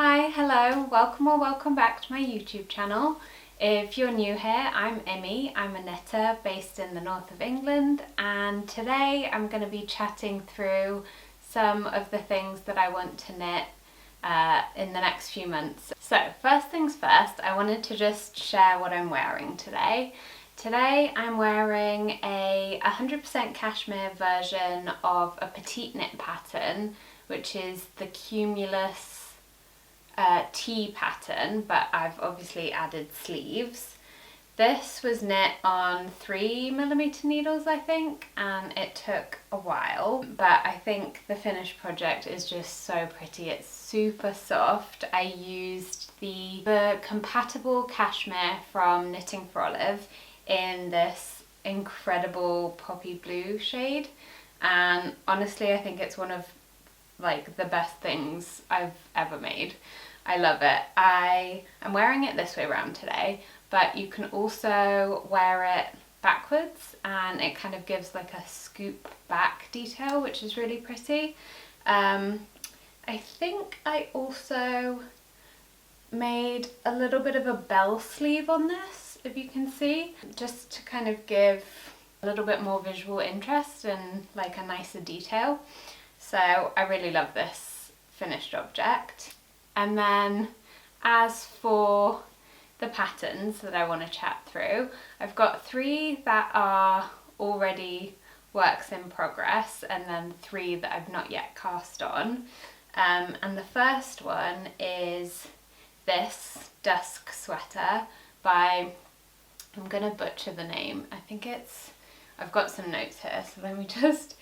Hi, hello, welcome or welcome back to my YouTube channel. If you're new here, I'm Emmy. I'm a knitter based in the north of England, and today I'm going to be chatting through some of the things that I want to knit in the next few months. So first things first, I wanted to just share what I'm wearing today. Today I'm wearing a 100% cashmere version of a petite knit pattern, which is the Cumulus T pattern, but I've obviously added sleeves. This was knit on 3mm needles, I think, and it took a while, but I think the finished project is just so pretty. It's super soft. I used the compatible cashmere from Knitting for Olive in this incredible poppy blue shade, and honestly I think it's one of like the best things I've ever made. I love it. I am wearing it this way around today, but you can also wear it backwards and it kind of gives like a scoop back detail, which is really pretty. I think I also made a little bit of a bell sleeve on this, if you can see, just to kind of give a little bit more visual interest and like a nicer detail. So I really love this finished object. And then as for the patterns that I want to chat through, I've got 3 that are already works in progress and then 3 that I've not yet cast on. And the first one is this Dusk sweater by, I'm going to butcher the name, I think it's, I've got some notes here, so let me just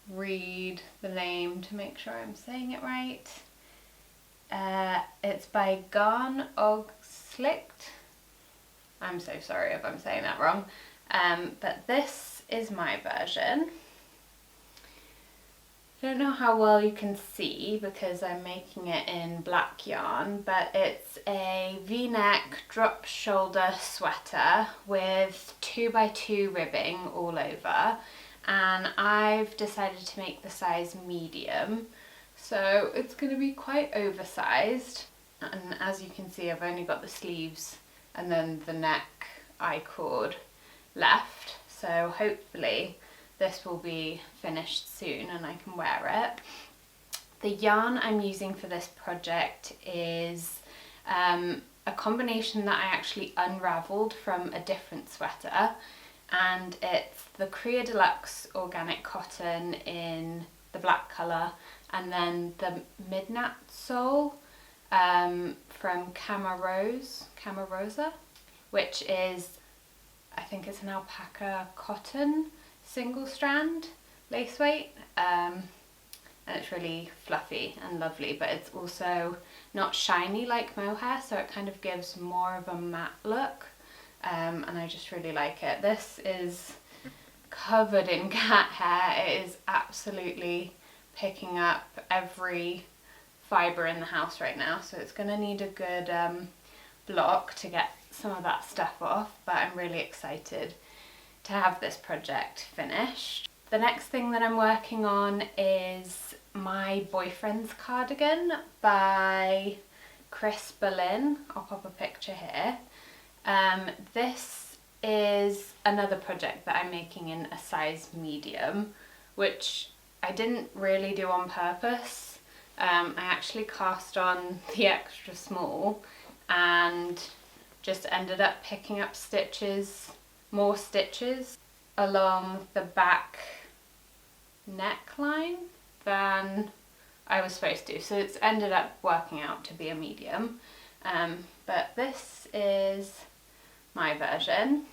read the name to make sure I'm saying it right. It's by Garn Og Slicked. I'm so sorry if I'm saying that wrong. But this is my version. I don't know how well you can see because I'm making it in black yarn, but it's a V-neck drop shoulder sweater with 2x2 ribbing all over, and I've decided to make the size medium. So it's going to be quite oversized, and as you can see I've only got the sleeves and then the neck I-cord left, so hopefully this will be finished soon and I can wear it. The yarn I'm using for this project is a combination that I actually unravelled from a different sweater, and it's the Crea Deluxe organic cotton in the black colour, and then the Midnight Soul from Camarosa, which is, I think it's an alpaca cotton single strand lace weight, and it's really fluffy and lovely, but it's also not shiny like mohair, so it kind of gives more of a matte look, and I just really like it. This is covered in cat hair. It is absolutely picking up every fibre in the house right now, so it's going to need a good block to get some of that stuff off, but I'm really excited to have this project finished. The next thing that I'm working on is my boyfriend's cardigan by Chris Berlin. I'll pop a picture here. This is another project that I'm making in a size medium, which I didn't really do on purpose. I actually cast on the extra small and just ended up picking up more stitches along the back neckline than I was supposed to. So it's ended up working out to be a medium. But this is my version.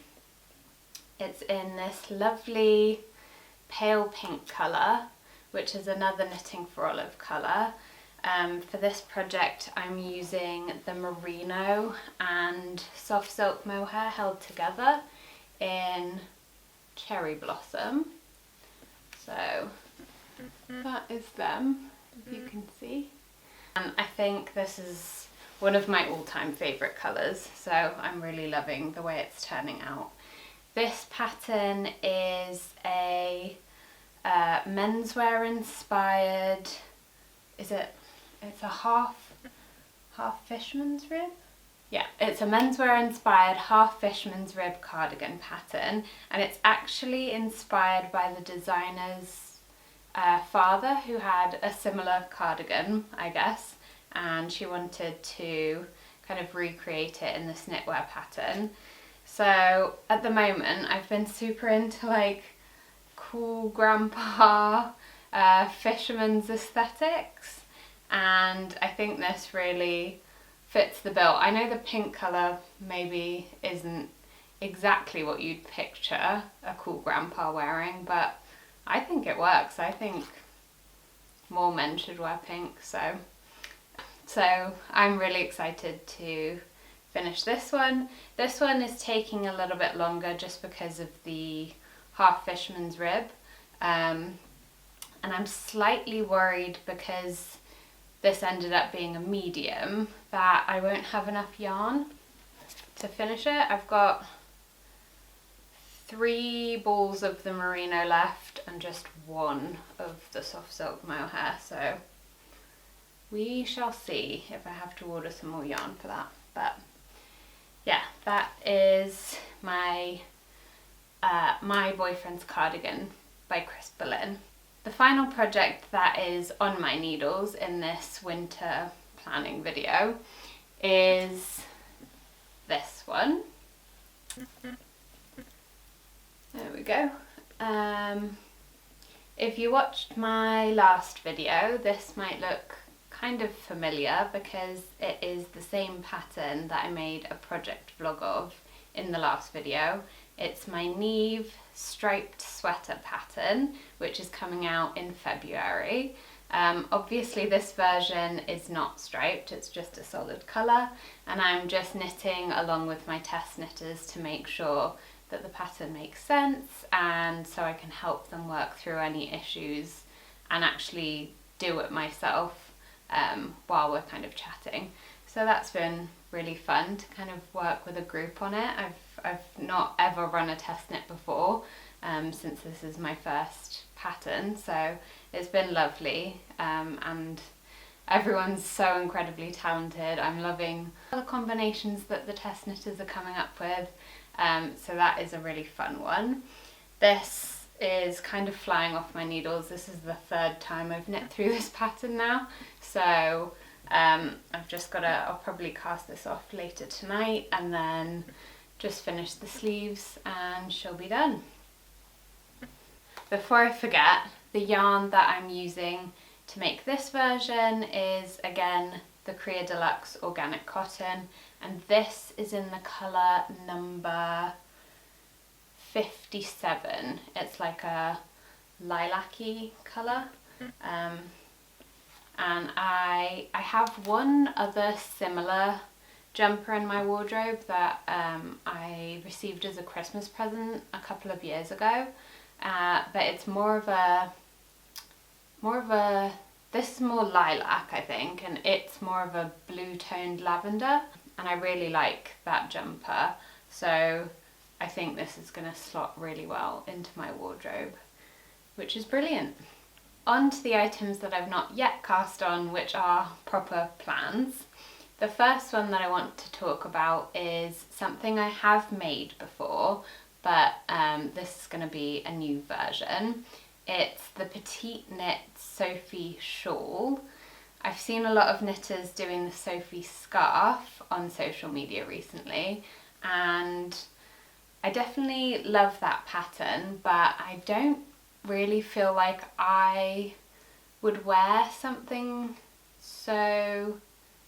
It's in this lovely pale pink colour, which is another Knitting for Olive colour. For this project I'm using the merino and soft silk mohair held together in Cherry Blossom. So that is them, if you can see. And I think this is one of my all-time favourite colours, so I'm really loving the way it's turning out. This pattern is a menswear inspired, it's a half half fisherman's rib. Yeah, it's a menswear inspired half fisherman's rib cardigan pattern, and it's actually inspired by the designer's father, who had a similar cardigan, I guess, and she wanted to kind of recreate it in this knitwear pattern. So at the moment I've been super into like cool grandpa fisherman's aesthetics, and I think this really fits the bill. I know the pink colour maybe isn't exactly what you'd picture a cool grandpa wearing, but I think it works. I think more men should wear pink, so I'm really excited to finish this one. This one is taking a little bit longer just because of the half fisherman's rib, and I'm slightly worried because this ended up being a medium that I won't have enough yarn to finish it. I've got 3 balls of the merino left and just 1 of the soft silk mohair, so we shall see if I have to order some more yarn for that. But yeah, that is my My Boyfriend's Cardigan by Chris Berlin. The final project that is on my needles in this winter planning video is this one. There we go. If you watched my last video, this might look kind of familiar because it is the same pattern that I made a project vlog of in the last video. It's my Niamh Striped Sweater Pattern, which is coming out in February. Obviously this version is not striped, it's just a solid colour, and I'm just knitting along with my test knitters to make sure that the pattern makes sense, and so I can help them work through any issues and actually do it myself while we're kind of chatting. So that's been really fun to kind of work with a group on it. I've not ever run a test knit before, since this is my first pattern, so it's been lovely, and everyone's so incredibly talented. I'm loving all the combinations that the test knitters are coming up with, so that is a really fun one. This is kind of flying off my needles. This is the 3rd time I've knit through this pattern now, so I've just got to, I'll probably cast this off later tonight and then just finish the sleeves and she'll be done. Before I forget, the yarn that I'm using to make this version is again the Korea Deluxe Organic Cotton, and this is in the colour number 57. It's like a lilac-y colour, and I have one other similar jumper in my wardrobe that I received as a Christmas present a couple of years ago, but it's more of a this is more lilac, I think, and it's more of a blue toned lavender, and I really like that jumper, so I think this is going to slot really well into my wardrobe, which is brilliant. On to the items that I've not yet cast on, which are proper plans. The first one that I want to talk about is something I have made before, but this is going to be a new version. It's the Petite Knit Sophie shawl. I've seen a lot of knitters doing the Sophie scarf on social media recently, and I definitely love that pattern, but I don't really feel like I would wear something so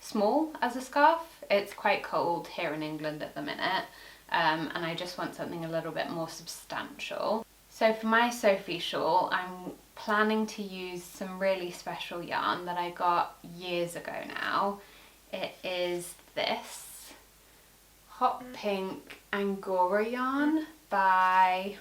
small as a scarf. It's quite cold here in England at the minute, and I just want something a little bit more substantial. So for my Sophie shawl, I'm planning to use some really special yarn that I got years ago now. It is this hot pink Angora yarn by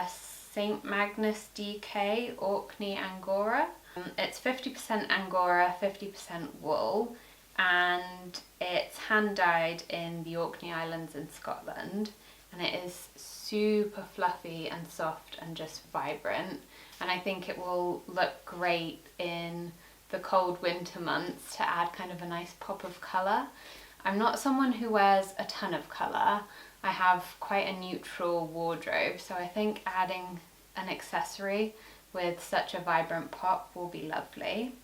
St. Magnus DK Orkney Angora. It's 50% Angora, 50% wool, and it's hand dyed in the Orkney Islands in Scotland, and it is super fluffy and soft and just vibrant, and I think it will look great in the cold winter months to add kind of a nice pop of colour. I'm not someone who wears a ton of colour. I have quite a neutral wardrobe, so I think adding an accessory with such a vibrant pop will be lovely.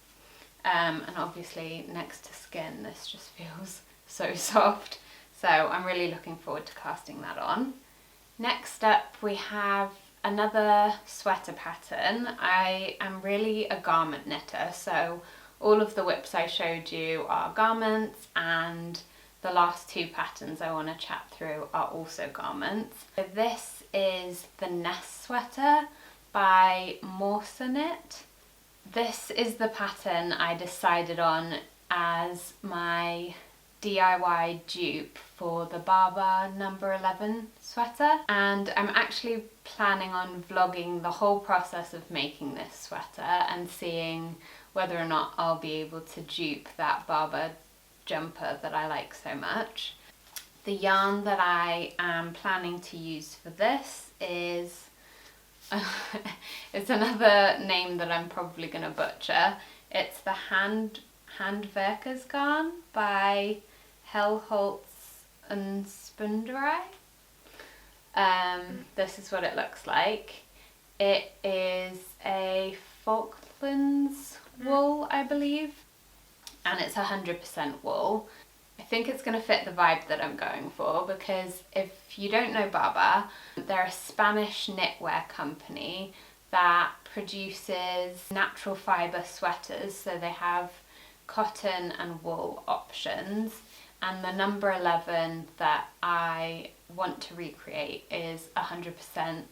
And obviously next to skin, this just feels so soft. So I'm really looking forward to casting that on. Next up we have another sweater pattern. I am really a garment knitter, so all of the whips I showed you are garments, and the last two patterns I want to chat through are also garments. So this is the Nest Sweater by Knit. This is the pattern I decided on as my DIY dupe for the Barber number 11 sweater, and I'm actually planning on vlogging the whole process of making this sweater and seeing whether or not I'll be able to dupe that Barber jumper that I like so much. The yarn that I am planning to use for this is it's another name that I'm probably going to butcher. It's the Handwerkersgarn by Helholtz and Spunderei. This is what it looks like. It is a Falklands wool, I believe, and it's 100% wool. I think it's going to fit the vibe that I'm going for, because if you don't know Barber, they're a Spanish knitwear company that produces natural fibre sweaters, so they have cotton and wool options, and the number 11 that I want to recreate is 100%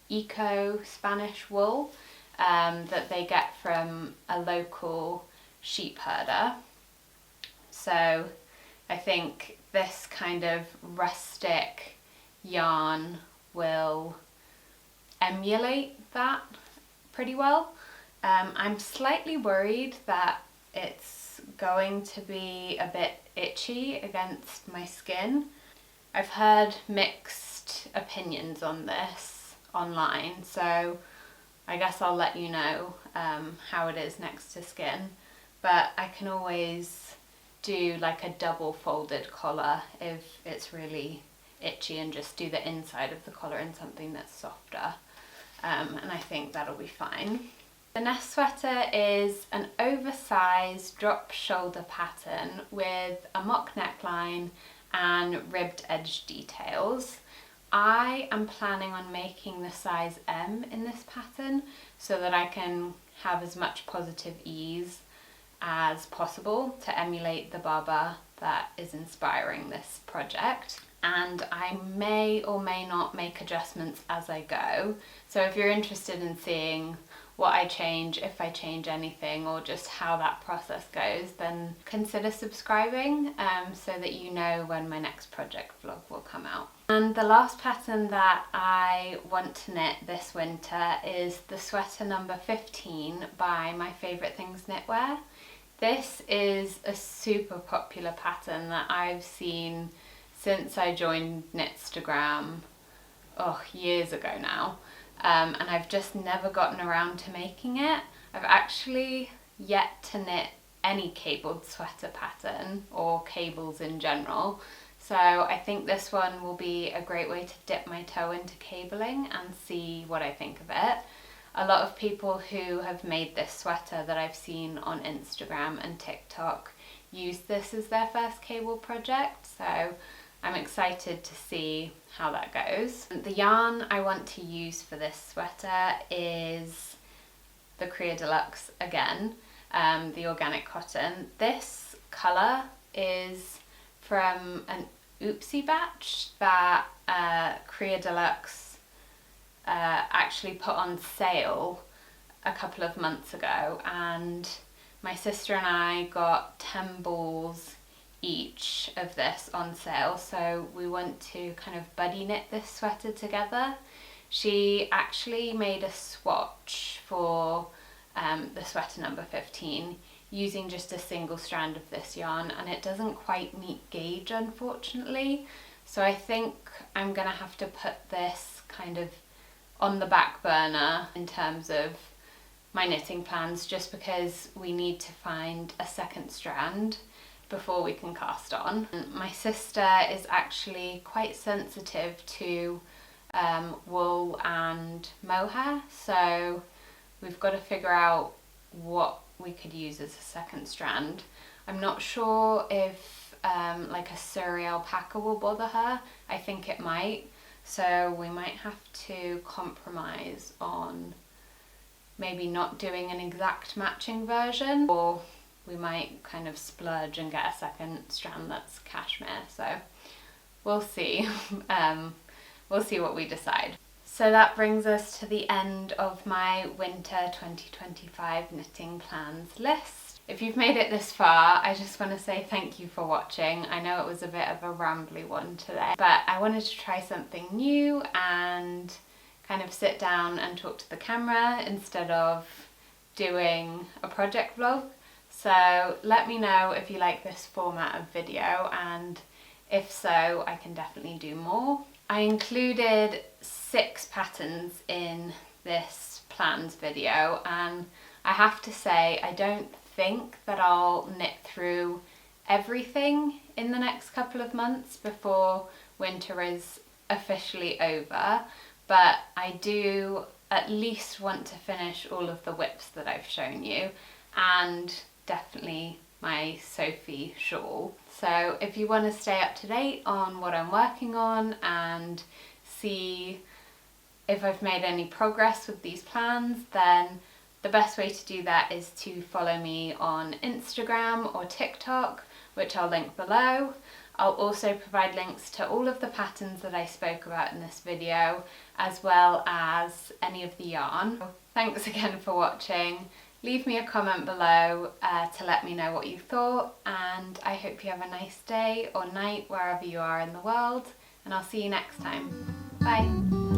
eco Spanish wool that they get from a local sheep herder. So I think this kind of rustic yarn will emulate that pretty well. I'm slightly worried that it's going to be a bit itchy against my skin. I've heard mixed opinions on this online, so I guess I'll let you know how it is next to skin, but I can always do like a double folded collar if it's really itchy, and just do the inside of the collar in something that's softer, and I think that'll be fine. The Nest Sweater is an oversized drop shoulder pattern with a mock neckline and ribbed edge details. I am planning on making the size M in this pattern so that I can have as much positive ease as possible to emulate the Barber that is inspiring this project. And I may or may not make adjustments as I go. So if you're interested in seeing what I change, if I change anything, or just how that process goes, then consider subscribing so that you know when my next project vlog will come out. And the last pattern that I want to knit this winter is the sweater number 15 by My Favourite Things Knitwear. This is a super popular pattern that I've seen since I joined Knitstagram, years ago now. And I've just never gotten around to making it. I've actually yet to knit any cabled sweater pattern, or cables in general. So I think this one will be a great way to dip my toe into cabling and see what I think of it. A lot of people who have made this sweater that I've seen on Instagram and TikTok use this as their first cable project, so I'm excited to see how that goes. The yarn I want to use for this sweater is the Crea Deluxe again, the organic cotton. This colour is from an Oopsie batch that Crea Deluxe actually put on sale a couple of months ago, and my sister and I got 10 balls each of this on sale, so we want to kind of buddy knit this sweater together. She actually made a swatch for the sweater number 15 using just a single strand of this yarn, and it doesn't quite meet gauge, unfortunately, so I think I'm gonna have to put this kind of on the back burner in terms of my knitting plans, just because we need to find a second strand before we can cast on. My sister is actually quite sensitive to wool and mohair, so we've got to figure out what we could use as a second strand. I'm not sure if like a Surrey alpaca will bother her. I think it might, so we might have to compromise on maybe not doing an exact matching version, or we might kind of splurge and get a second strand that's cashmere. So we'll see. We'll see what we decide. So that brings us to the end of my winter 2025 knitting plans list. If you've made it this far, I just want to say thank you for watching. I know it was a bit of a rambly one today, but I wanted to try something new and kind of sit down and talk to the camera instead of doing a project vlog. So let me know if you like this format of video, and if so, I can definitely do more. I included 6 patterns in this plans video, and I have to say I don't think that I'll knit through everything in the next couple of months before winter is officially over, but I do at least want to finish all of the whips that I've shown you, and definitely my Sophie shawl. So if you want to stay up to date on what I'm working on and see if I've made any progress with these plans, then the best way to do that is to follow me on Instagram or TikTok, which I'll link below. I'll also provide links to all of the patterns that I spoke about in this video, as well as any of the yarn. Thanks again for watching. Leave me a comment below to let me know what you thought, and I hope you have a nice day or night wherever you are in the world, and I'll see you next time. Bye!